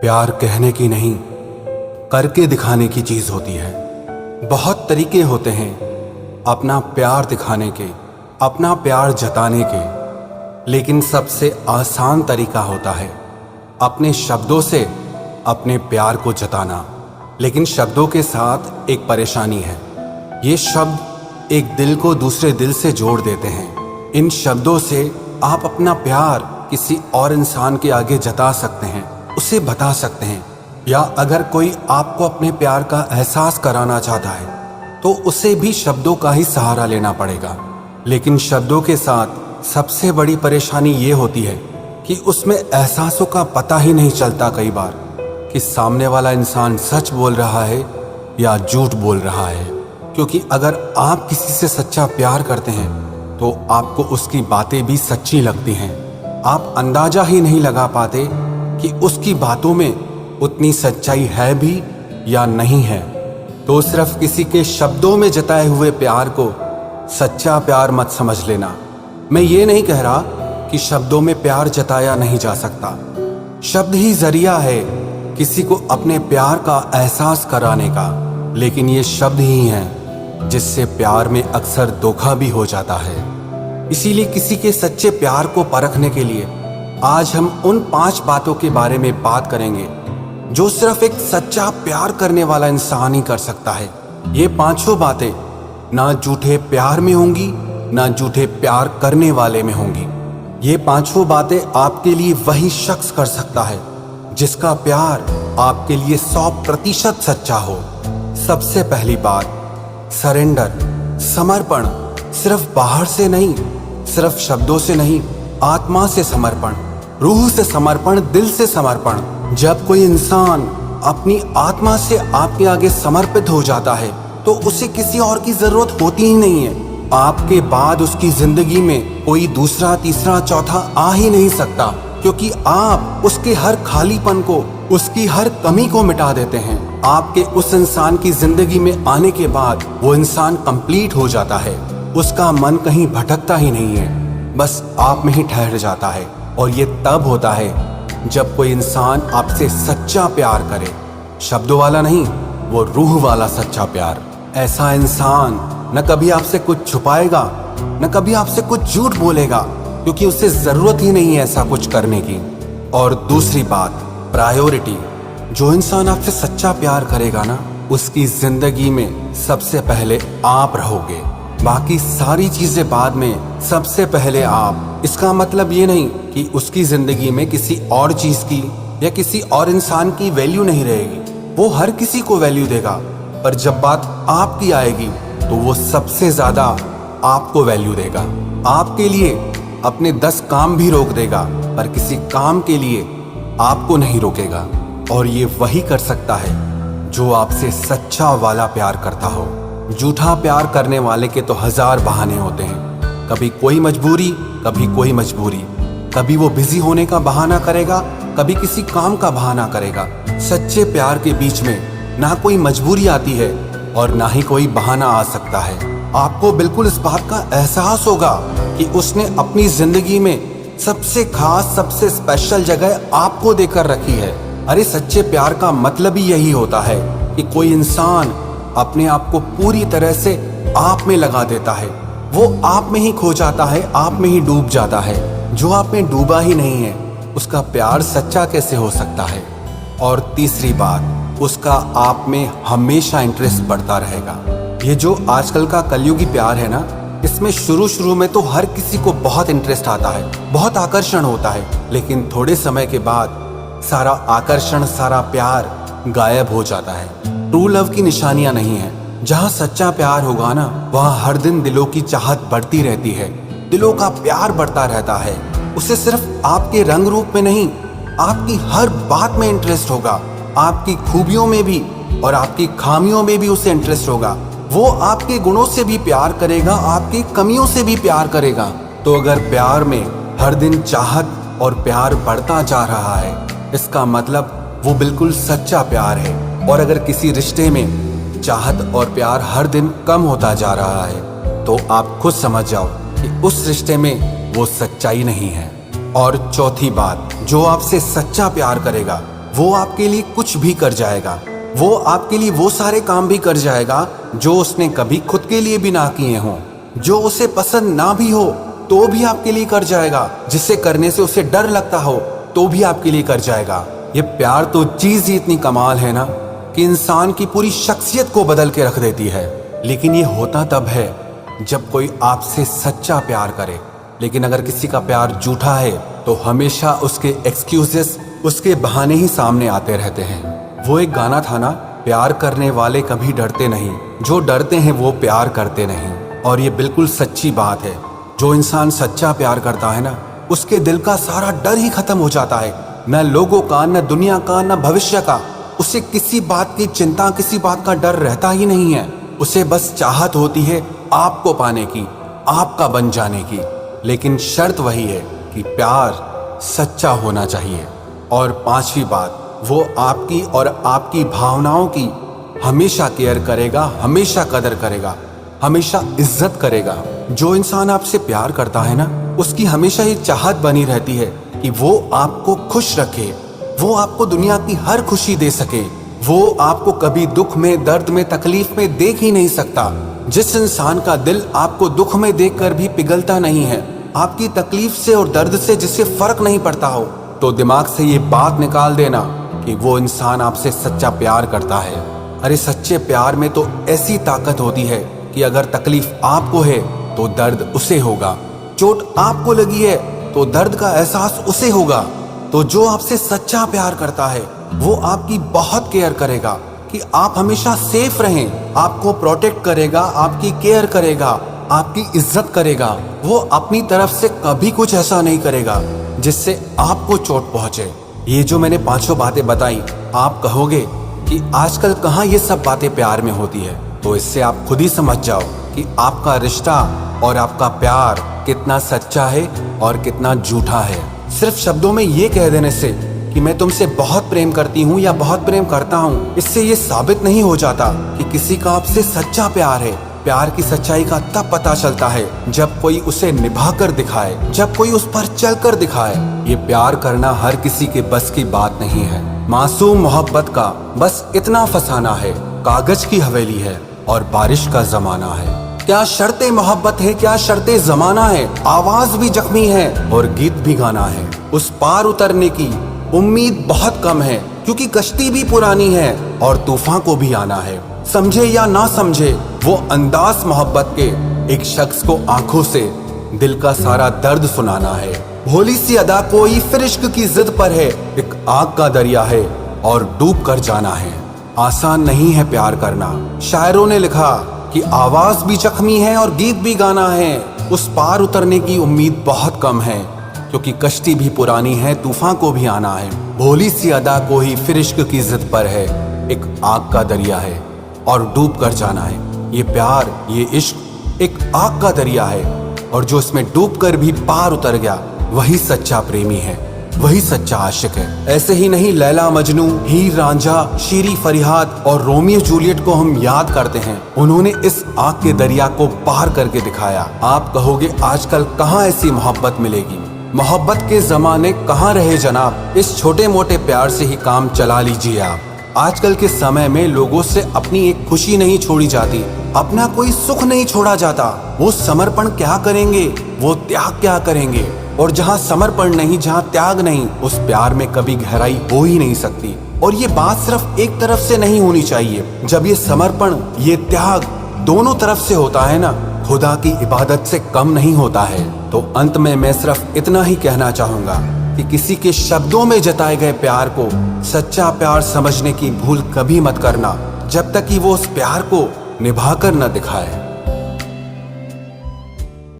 प्यार कहने की नहीं, करके दिखाने की चीज होती है। बहुत तरीके होते हैं अपना प्यार दिखाने के, अपना प्यार जताने के, लेकिन सबसे आसान तरीका होता है अपने शब्दों से अपने प्यार को जताना। लेकिन शब्दों के साथ एक परेशानी है, ये शब्द एक दिल को दूसरे दिल से जोड़ देते हैं। इन शब्दों से आप अपना प्यार किसी और इंसान के आगे जता सकते हैं, उसे बता सकते हैं, या अगर कोई आपको अपने प्यार का एहसास कराना चाहता है तो उसे भी शब्दों का ही सहारा लेना पड़ेगा। लेकिन शब्दों के साथ सबसे बड़ी परेशानी ये होती है कि उसमें एहसासों का पता ही नहीं चलता कई बार कि सामने वाला इंसान सच बोल रहा है या झूठ बोल रहा है। क्योंकि अगर आप किसी से सच्चा प्यार करते हैं तो आपको उसकी बातें भी सच्ची लगती हैं। आप अंदाजा ही नहीं लगा पाते कि उसकी बातों में उतनी सच्चाई है भी या नहीं है। तो सिर्फ किसी के शब्दों में जताए हुए प्यार को सच्चा प्यार मत समझ लेना। मैं ये नहीं कह रहा कि शब्दों में प्यार जताया नहीं जा सकता। शब्द ही जरिया है किसी को अपने प्यार का एहसास कराने का, लेकिन ये शब्द ही हैं जिससे प्यार में अक्सर धोखा भी हो जाता है। इसीलिए किसी के सच्चे प्यार को परखने के लिए आज हम उन 5 बातों के बारे में बात करेंगे जो सिर्फ एक सच्चा प्यार करने वाला इंसान ही कर सकता है। ये 5 बातें ना झूठे प्यार में होंगी, ना झूठे प्यार करने वाले में होंगी। ये 5 बातें आपके लिए वही शख्स कर सकता है जिसका प्यार आपके लिए 100% सच्चा हो। सबसे पहली बात, सरेंडर, समर्पण। सिर्फ बाहर से नहीं, सिर्फ शब्दों से नहीं, आत्मा से समर्पण, रूह से समर्पण, दिल से समर्पण। जब कोई इंसान अपनी आत्मा से आपके आगे समर्पित हो जाता है तो उसे किसी और की जरूरत होती ही नहीं है। आपके बाद उसकी जिंदगी में कोई दूसरा, तीसरा, चौथा आ ही नहीं सकता, क्योंकि आप उसके हर खालीपन को, उसकी हर कमी को मिटा देते हैं। आपके उस इंसान की जिंदगी में आने के बाद वो इंसान कंप्लीट हो जाता है। उसका मन कहीं भटकता ही नहीं है, बस आप में ही ठहर जाता है। और ये तब होता है जब कोई इंसान आपसे सच्चा प्यार करे, शब्दों वाला नहीं, वो रूह वाला सच्चा प्यार। ऐसा इंसान न कभी आपसे कुछ छुपाएगा, न कभी आपसे कुछ झूठ बोलेगा, क्योंकि उसे जरूरत ही नहीं है ऐसा कुछ करने की। और दूसरी बात, प्रायोरिटी। जो इंसान आपसे सच्चा प्यार करेगा ना, उसकी जिंदगी में सबसे पहले आप रहोगे, बाकी सारी चीजें बाद में, सबसे पहले आप। इसका मतलब ये नहीं कि उसकी जिंदगी में किसी और चीज की या किसी और इंसान की वैल्यू नहीं रहेगी। वो हर किसी को वैल्यू देगा, पर जब बात आपकी आएगी तो वो सबसे ज्यादा आपको वैल्यू देगा। आपके लिए अपने 10 काम भी रोक देगा, पर किसी काम के लिए आपको नहीं रोकेगा। और ये वही कर सकता है जो आपसे सच्चा वाला प्यार करता हो। झूठा प्यार करने वाले के तो 1000 बहाने होते हैं। कभी कोई मजबूरी, कभी कोई मजबूरी, कभी वो बिजी होने का बहाना करेगा, कभी किसी काम का बहाना करेगा। सच्चे प्यार के बीच में ना कोई मजबूरी आती है और ना ही कोई बहाना आ सकता है। आपको बिल्कुल इस बात का एहसास होगा कि उसने अपनी जिंदगी में सबसे खास, सबसे स्पेशल जगह आपको देकर रखी है। अरे सच्चे प्यार का मतलब ही यही होता है कि कोई इंसान अपने आप को पूरी तरह से आप में लगा देता है। वो आप में ही खो जाता है, आप में ही डूब जाता है। जो आप में डूबा ही नहीं है, उसका प्यार सच्चा कैसे हो सकता है। और तीसरी बात, उसका आप में हमेशा इंटरेस्ट बढ़ता रहेगा। ये जो आजकल का कलयुगी प्यार है ना, इसमें शुरू में तो हर किसी को बहुत इंटरेस्ट आता है, बहुत आकर्षण होता है, लेकिन थोड़े समय के बाद सारा आकर्षण, सारा प्यार गायब हो जाता है। ट्रू लव की निशानियां नहीं है। जहाँ सच्चा प्यार होगा ना, वहाँ हर दिन दिलों की चाहत बढ़ती रहती है, दिलों का प्यार बढ़ता रहता है। उसे सिर्फ आपके रंग रूप में नहीं, आपकी हर बात में इंटरेस्ट होगा। आपकी खूबियों में भी और आपकी खामियों में भी उसे इंटरेस्ट होगा। वो आपके गुणों से भी प्यार करेगा, आपकी कमियों से भी प्यार करेगा। तो अगर प्यार में हर दिन चाहत और प्यार बढ़ता जा रहा है, इसका मतलब वो बिल्कुल सच्चा प्यार है। और अगर किसी रिश्ते में चाहत और प्यार हर दिन कम होता जा रहा है, तो आप खुद समझ जाओ कि उस रिश्ते में वो सच्चाई नहीं है। और चौथी बात, जो आपसे सच्चा प्यार करेगा वो आपके लिए कुछ भी कर जाएगा। वो आपके लिए वो सारे काम भी कर जाएगा जो उसने कभी खुद के लिए भी ना किए हों। जो उसे पसंद ना भी हो तो भी आपके लिए कर जाएगा। जिसे करने से उसे डर लगता हो तो भी आपके लिए कर जाएगा। ये प्यार तो चीज ही इतनी कमाल है ना कि इंसान की पूरी शख्सियत को बदल के रख देती है। लेकिन ये होता तब है जब कोई आपसे सच्चा प्यार करे। लेकिन अगर किसी का प्यार झूठा है तो हमेशा उसके एक्सक्यूजेस, उसके बहाने ही सामने आते रहते हैं। वो एक गाना था ना, प्यार करने वाले कभी डरते नहीं, जो डरते हैं वो प्यार करते नहीं। और ये बिल्कुल सच्ची बात है। जो इंसान सच्चा प्यार करता है ना, उसके दिल का सारा डर ही खत्म हो जाता है। न लोगों का, न दुनिया का, न भविष्य का। उसे किसी बात की चिंता, किसी बात का डर रहता ही नहीं है। उसे बस चाहत होती है आपको पाने की, आपका बन जाने की। लेकिन शर्त वही है कि प्यार सच्चा होना चाहिए। और पांचवी बात, वो आपकी और आपकी भावनाओं की हमेशा केयर करेगा, हमेशा कदर करेगा, हमेशा इज्जत करेगा। जो इंसान आपसे प्यार करता है ना, उसकी हमेशा ये चाहत बनी रहती है कि वो आपको खुश रखे, वो आपको दुनिया की हर खुशी दे सके। वो आपको कभी दुख में, दर्द में, तकलीफ में देख ही नहीं सकता। जिस इंसान का दिल आपको दुख में देखकर भी पिघलता नहीं है, आपकी तकलीफ से और दर्द से जिससे फर्क नहीं पड़ता हो, तो दिमाग से ये बात निकाल देना कि वो इंसान आपसे सच्चा प्यार करता है। अरे सच्चे प्यार में तो ऐसी ताकत होती है कि अगर तकलीफ आपको है तो दर्द उसे होगा, चोट आपको लगी है तो दर्द का एहसास उसे होगा। तो जो आपसे सच्चा प्यार करता है वो आपकी बहुत केयर करेगा कि आप हमेशा सेफ रहें, आपको प्रोटेक्ट करेगा, आपकी केयर करेगा, आपकी इज्जत करेगा। वो अपनी तरफ से कभी कुछ ऐसा नहीं करेगा जिससे आपको चोट पहुंचे। ये जो मैंने पांचों बातें बताई, आप कहोगे कि आजकल कहाँ ये सब बातें प्यार में होती है, तो इससे आप खुद ही समझ जाओ कि आपका रिश्ता और आपका प्यार कितना सच्चा है और कितना झूठा है। सिर्फ शब्दों में ये कह देने से कि मैं तुमसे बहुत प्रेम करती हूँ या बहुत प्रेम करता हूँ, इससे ये साबित नहीं हो जाता कि किसी का आपसे सच्चा प्यार है। प्यार की सच्चाई का तब पता चलता है जब कोई उसे निभा कर दिखाए, जब कोई उस पर चल कर दिखाए। ये प्यार करना हर किसी के बस की बात नहीं है। मासूम मोहब्बत का बस इतना फसाना है, कागज की हवेली है और बारिश का जमाना है। क्या शर्ते मोहब्बत है, क्या शर्ते जमाना है। आवाज भी जख्मी है और गीत भी गाना है। उस पार उतरने की उम्मीद बहुत कम है, क्योंकि कश्ती भी पुरानी है और तूफान को भी आना है। समझे या ना समझे, वो अंदाज मोहब्बत के एक शख्स को आंखों से दिल का सारा दर्द सुनाना है। भोली सी अदा कोई फिर इश्क की जिद पर है, एक आग का दरिया है और डूब कर जाना है। आसान नहीं है प्यार करना। शायरों ने लिखा कि आवाज भी जख्मी है और गीत भी गाना है। उस पार उतरने की उम्मीद बहुत कम है, क्योंकि कश्ती भी पुरानी है, तूफान को भी आना है। भोली सी अदा कोई फिर इश्क की जिद पर है, एक आग का दरिया है और डूब कर जाना है। ये प्यार, ये इश्क एक आग का दरिया है, और जो इसमें डूब कर भी पार उतर गया वही सच्चा प्रेमी है, वही सच्चा आशिक है। ऐसे ही नहीं, लैला मजनू, हीर रांझा, शीरी फरियाद और रोमियो जूलियट को हम याद करते हैं। उन्होंने इस आग के दरिया को पार करके दिखाया। आप कहोगे आजकल कहाँ ऐसी मोहब्बत मिलेगी। मोहब्बत के जमाने कहाँ रहे जनाब। इस छोटे मोटे प्यार से ही काम चला लीजिए आप। आजकल के समय में लोगों से अपनी एक खुशी नहीं छोड़ी जाती, अपना कोई सुख नहीं छोड़ा जाता। वो समर्पण क्या करेंगे, वो त्याग क्या करेंगे। और जहाँ समर्पण नहीं, जहाँ त्याग नहीं, उस प्यार में कभी गहराई हो ही नहीं सकती। और ये बात सिर्फ एक तरफ से नहीं होनी चाहिए। जब ये समर्पण, ये त्याग दोनों तरफ से होता है ना, खुदा की इबादत से कम नहीं होता है। तो अंत में मैं सिर्फ इतना ही कहना चाहूंगा कि किसी के शब्दों में जताए गए प्यार को सच्चा प्यार समझने की भूल कभी मत करना, जब तक कि वो उस प्यार को निभाकर न दिखाए।